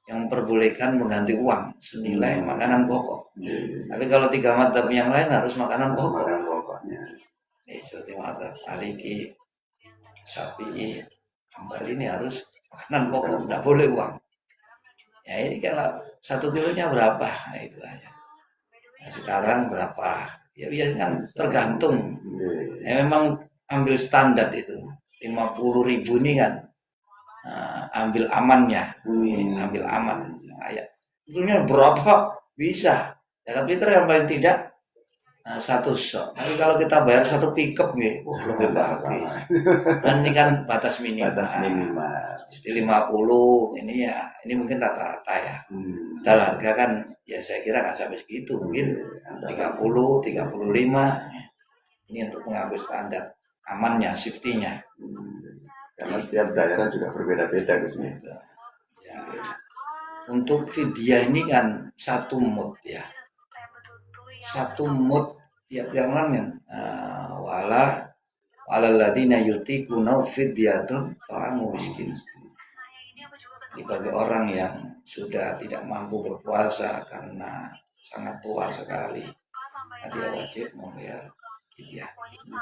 yang memperbolehkan mengganti uang senilai makanan pokok. Tapi kalau 3 mazhab yang lain harus makanan pokok. Seperti mata Maliki, Syafi'i, Hambali ini harus makanan pokok, tidak boleh uang. Ya ini kalau 1 kilonya berapa, nah itu aja. Nah, sekarang berapa? Ya biasanya kan tergantung. Ya memang ambil standar itu 50.000 ini kan, ambil amannya, ambil aman. Ya, tentunya berapa bisa. Zakat fitrah yang paling tidak 1 sok. Tapi kalau kita bayar 1 pickup nih, lebih bagus. Dan ini kan batas minimal. Batas minimal. Jadi 50 ini ya, ini mungkin rata-rata ya. Dalam harga kan ya saya kira nggak sampai segitu, mungkin 30, 35. Ini untuk mengambil standar amannya, safety-nya. Karena setiap daerah juga berbeda-beda Gus. Ya. Untuk fidyah ini kan 1 mud ya. 1 mud tiap yang kan wala ladina yutiquna fidyatun ta'amu miskin. Bagi orang yang sudah tidak mampu berpuasa karena sangat tua sekali, dia wajib membayar fidyah.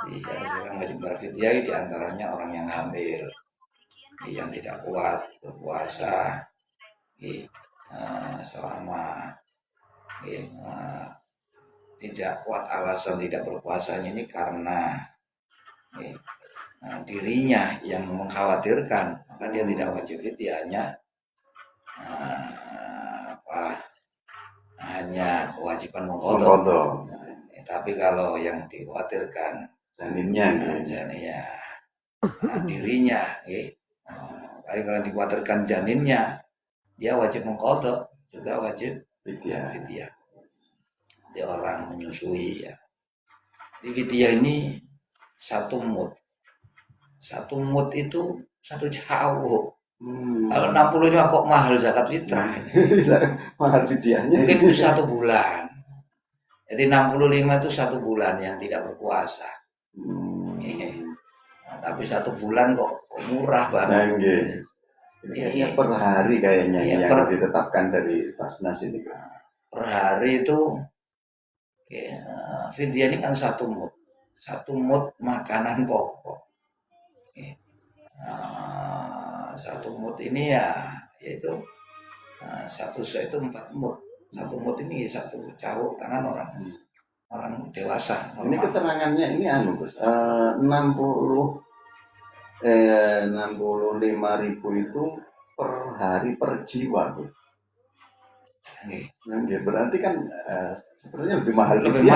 Jadi yang wajib berfidyah diantaranya orang yang hamil, yang tidak kuat berpuasa selama tidak kuat alasan tidak berpuasanya ini karena dirinya yang mengkhawatirkan, maka dia tidak wajib fidyahnya, hanya kewajiban mengqadha. Tapi kalau yang dikhawatirkan janinnya, dirinya, tapi kalau dikhawatirkan janinnya, dia wajib mengqadha, juga wajib fidyah. Dia orang menyusui ya. Di fidyah ini 1 mud. 1 mud itu 1 jauh. Kalau 60-nya kok mahal zakat fitrah. Mahal fidyahnya. Mungkin itu 1 bulan. Jadi 65 itu 1 bulan yang tidak berpuasa. Nah, tapi 1 bulan kok murah banget. Ini per hari kayaknya yang ditetapkan dari Basnas ini. Per hari itu fidyah ini kan 1 mud. 1 mud makanan pokok. 1 mud ini ya yaitu 1 sok itu 4 mud. 1 mud ini 1 cawuk tangan orang dewasa. Ini keterangannya ini Gus, 65.000 itu per hari per jiwa Gus. Berarti kan sebenarnya lebih mahal. Lebih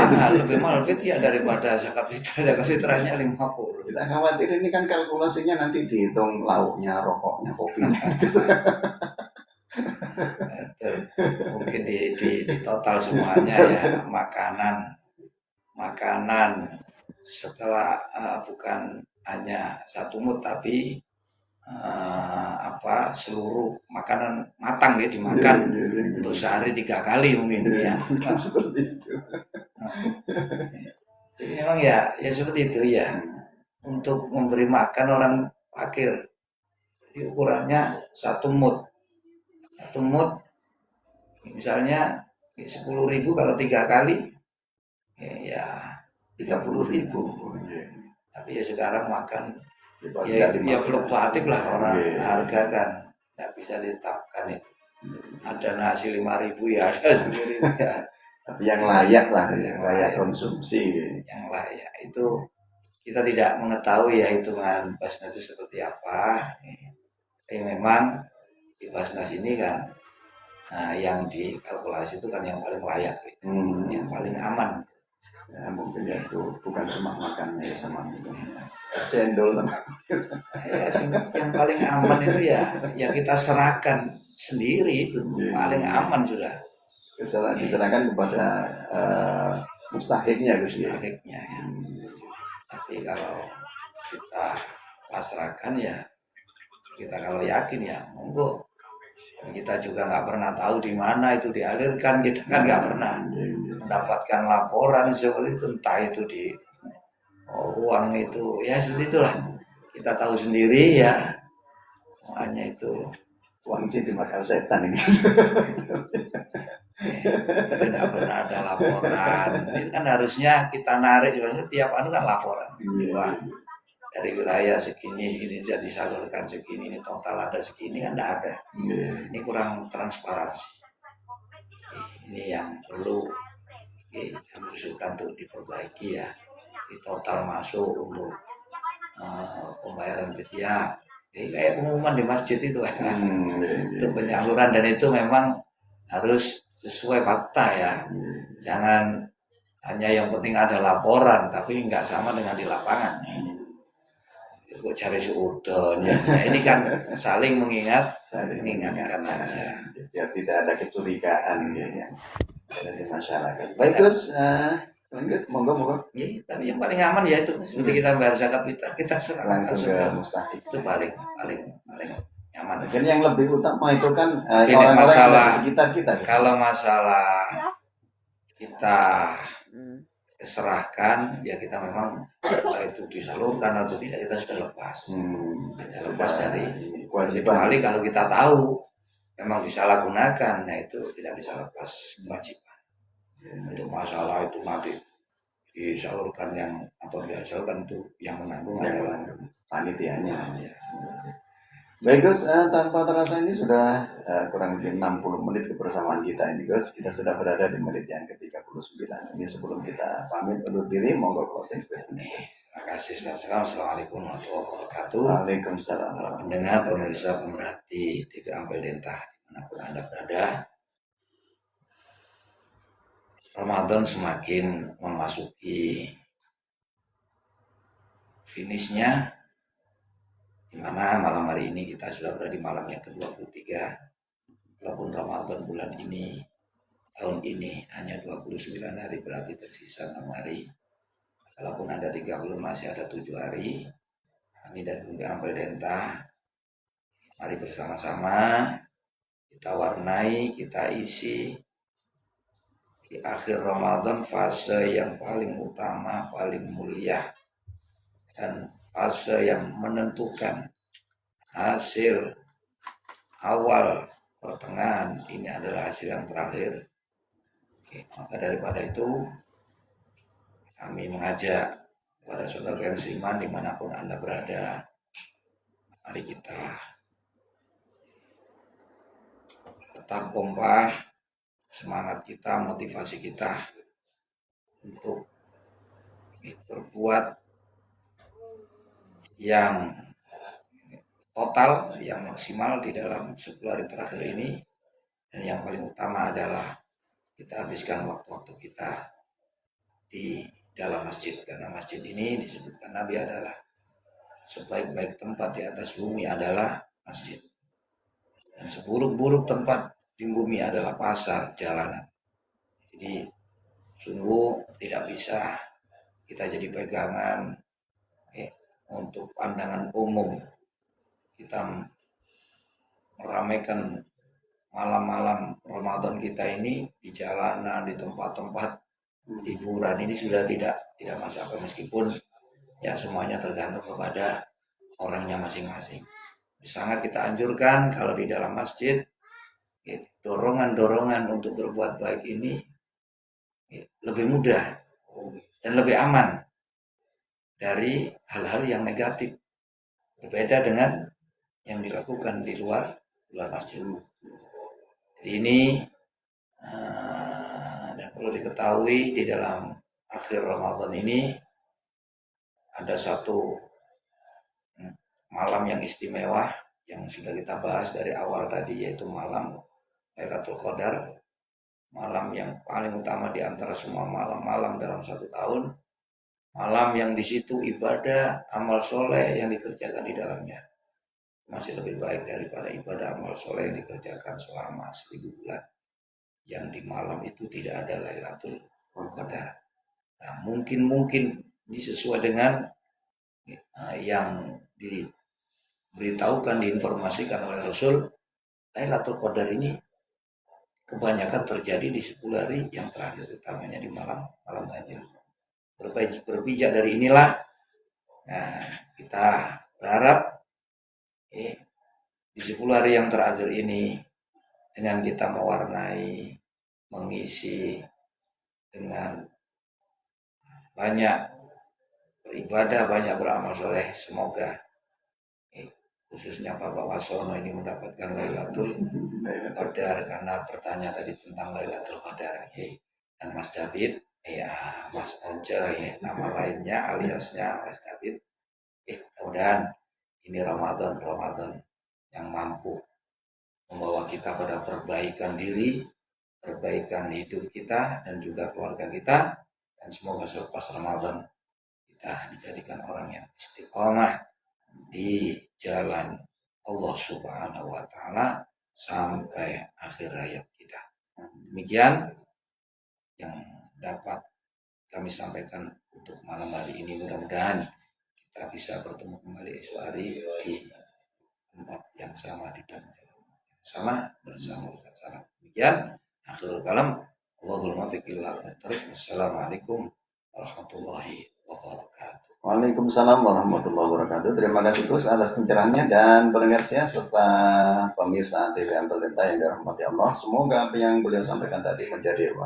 mahal fidyah daripada zakat fitrah. Zakat fitrahnya 50. Kita khawatir ini kan kalkulasinya nanti dihitung lauknya, rokoknya, kopinya. Mungkin di total semuanya ya, makanan setelah bukan hanya 1 mud tapi seluruh makanan matang ya dimakan untuk sehari 3 kali mungkin ya. Seperti itu. Jadi memang ya seperti itu ya. Untuk memberi makan orang fakir, jadi ukurannya 1 mud. 1 mud misalnya 10.000 kalau 3 kali ya 30.000. Tapi ya sekarang makan ya fluktuatif lah orang harga kan tidak bisa ditetapkan itu. Ada nasi 5.000 ya ada 10.000 ya. Tapi yang layak lah, yang layak konsumsi. Yang layak itu kita tidak mengetahui ya hitungan Basnas itu seperti apa. Tapi memang di Basnas ini kan yang dikalkulasi itu kan yang paling layak, yang paling aman. Ya mungkin ya itu bukan cuma makannya ya sama cendol ya, yang paling aman itu ya kita serahkan sendiri itu paling aman sudah. Diserahkan kepada mustahiknya mustahiknya ya. Tapi kalau kita pasrahkan ya kita kalau yakin ya monggo. Kita juga nggak pernah tahu di mana itu dialirkan, kita kan nggak pernah mendapatkan laporan seperti itu, entah itu di uang itu ya seperti itulah, kita tahu sendiri ya semuanya itu uang dimakan setan ini. tidak pernah ada laporan. Ini kan harusnya kita narik juga tiap anu kan laporan. Wah, dari wilayah segini jadi salurkan segini, ini total ada segini kan enggak ada. Ini kurang transparansi. Ini yang perlu kami usulkan untuk diperbaiki ya. Di total masuk untuk pembayaran fidyah. Jadi kayak pengumuman di masjid itu kan. Itu penyaluran dan itu memang harus sesuai fakta ya. Jangan hanya yang penting ada laporan tapi nggak sama dengan di lapangan. Kok cari seudon ya. Nah, ini kan saling mengingatkan aja. Biar tidak ada kecurigaan ya dari masyarakat. Baik Gus, lanjut monggo. Ya, tapi yang paling aman ya itu seperti kita bayar zakat fitrah kita serahkan Langsung ke mustahik. itu paling nyaman. Dan yang lebih utama itu kan Tidak masalah di sekitar kita. Kalau masalah kita serahkan ya kita memang itu disalurkan atau tidak kita sudah lepas. Lepas dari kecuali kalau kita tahu memang disalahgunakan, nah itu tidak bisa lepas kewajiban. Untuk masalah itu nanti disalurkan yang atau tidak disalurkan itu yang menanggung adalah panitianya. Ya. Baik Gus, tanpa terasa ini sudah kurang lebih 60 menit kebersamaan kita ini Gus. Kita sudah berada di menit yang ke-39. Ini sebelum kita pamit undur diri, monggo closing statement. Terima kasih. Assalamualaikum warahmatullahi wabarakatuh. Waalaikumsalam. Para pendengar, pemirsa, pemerhati TV Ampel Denta dimanapun Anda berada, Ramadan semakin memasuki finishnya, di mana malam hari ini kita sudah berada di malam yang ke-23. Walaupun Ramadan bulan ini, tahun ini hanya 29 hari, berarti tersisa 6 hari. Kalaupun ada 30 masih ada 7 hari. Kami dari TV Ampel Denta, mari bersama-sama kita warnai, kita isi di akhir Ramadan fase yang paling utama, paling mulia, dan fase yang menentukan hasil awal pertengahan. Ini adalah hasil yang terakhir. Maka daripada itu kami mengajak kepada saudara yang seiman dimanapun Anda berada, mari kita tetap kompak, semangat kita, motivasi kita untuk berbuat yang total, yang maksimal di dalam 10 hari terakhir ini. Dan yang paling utama adalah kita habiskan waktu-waktu kita di dalam masjid, karena masjid ini disebutkan Nabi adalah sebaik-baik tempat di atas bumi adalah masjid, dan seburuk-buruk tempat di bumi adalah pasar, jalanan. Jadi sungguh tidak bisa kita jadi pegangan untuk pandangan umum kita meramaikan malam-malam Ramadan kita ini di jalanan, di tempat-tempat hiburan. Ini sudah tidak masuk akal, meskipun ya semuanya tergantung kepada orangnya masing-masing. Sangat kita anjurkan kalau di dalam masjid dorongan-dorongan untuk berbuat baik ini lebih mudah dan lebih aman dari hal-hal yang negatif, berbeda dengan yang dilakukan di luar masjid. Jadi ini dan perlu diketahui di dalam akhir Ramadan ini ada satu malam yang istimewa yang sudah kita bahas dari awal tadi, yaitu malam Lailatul Qadar, malam yang paling utama di antara semua malam-malam dalam satu tahun, malam yang di situ ibadah amal soleh yang dikerjakan di dalamnya masih lebih baik daripada ibadah amal soleh yang dikerjakan selama 1000 bulan yang di malam itu tidak ada Lailatul Qadar. Nah, mungkin ini sesuai dengan yang diberitahukan, diinformasikan oleh Rasul, Lailatul Qadar ini kebanyakan terjadi di 10 hari yang terakhir, utamanya di malam ganjil. Berpijak dari inilah, nah, kita berharap di 10 hari yang terakhir ini dengan kita mewarnai, mengisi dengan banyak beribadah, banyak beramal soleh. Semoga khususnya Bapak Wasono ini mendapatkan Lailatul Qadar, karena bertanya tadi tentang Lailatul Qadar. Dan Mas David, ya Mas Once, ya nama lainnya aliasnya Mas David. Mudah-mudahan ini Ramadan yang mampu membawa kita pada perbaikan diri, perbaikan hidup kita dan juga keluarga kita, dan semoga selepas Ramadan kita dijadikan orang yang istiqomah di jalan Allah Subhanahu wa Ta'ala sampai akhir hayat kita. Demikian yang dapat kami sampaikan untuk malam hari ini. Mudah-mudahan kita bisa bertemu kembali esok hari di tempat yang sama, di dalam sama bersama Ustaz Salam. Demikian akhirul kalam. Allahul muwaffiq ila aqwamit. Wassalamualaikum warahmatullahi wabarakatuh. Waalaikumsalam warahmatullahi wabarakatuh. Terima kasih Gus atas pencerahannya dan pendengar setia serta pemirsa TV Ampel Denta yang dirahmati Allah. Semoga apa yang beliau sampaikan tadi menjadi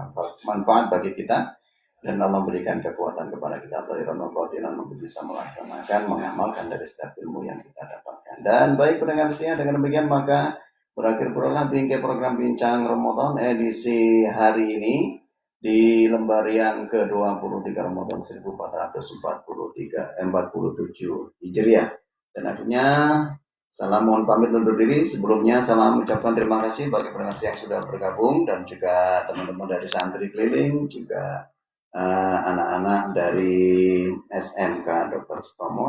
manfaat bagi kita dan Allah berikan kekuatan kepada kita untuk bisa melaksanakan, mengamalkan dari setiap ilmu yang kita dapatkan. Dan baik pendengar setia, dengan demikian maka berakhir pula bingkai program Bincang Ramadan edisi hari ini di lembar yang ke-23 Ramadan 1447 Hijriah. Dan akhirnya salam mohon pamit undur diri. Sebelumnya salam ucapkan terima kasih bagi pendengar yang sudah bergabung dan juga teman-teman dari santri keliling, juga anak-anak dari SMK Dr. Sutomo.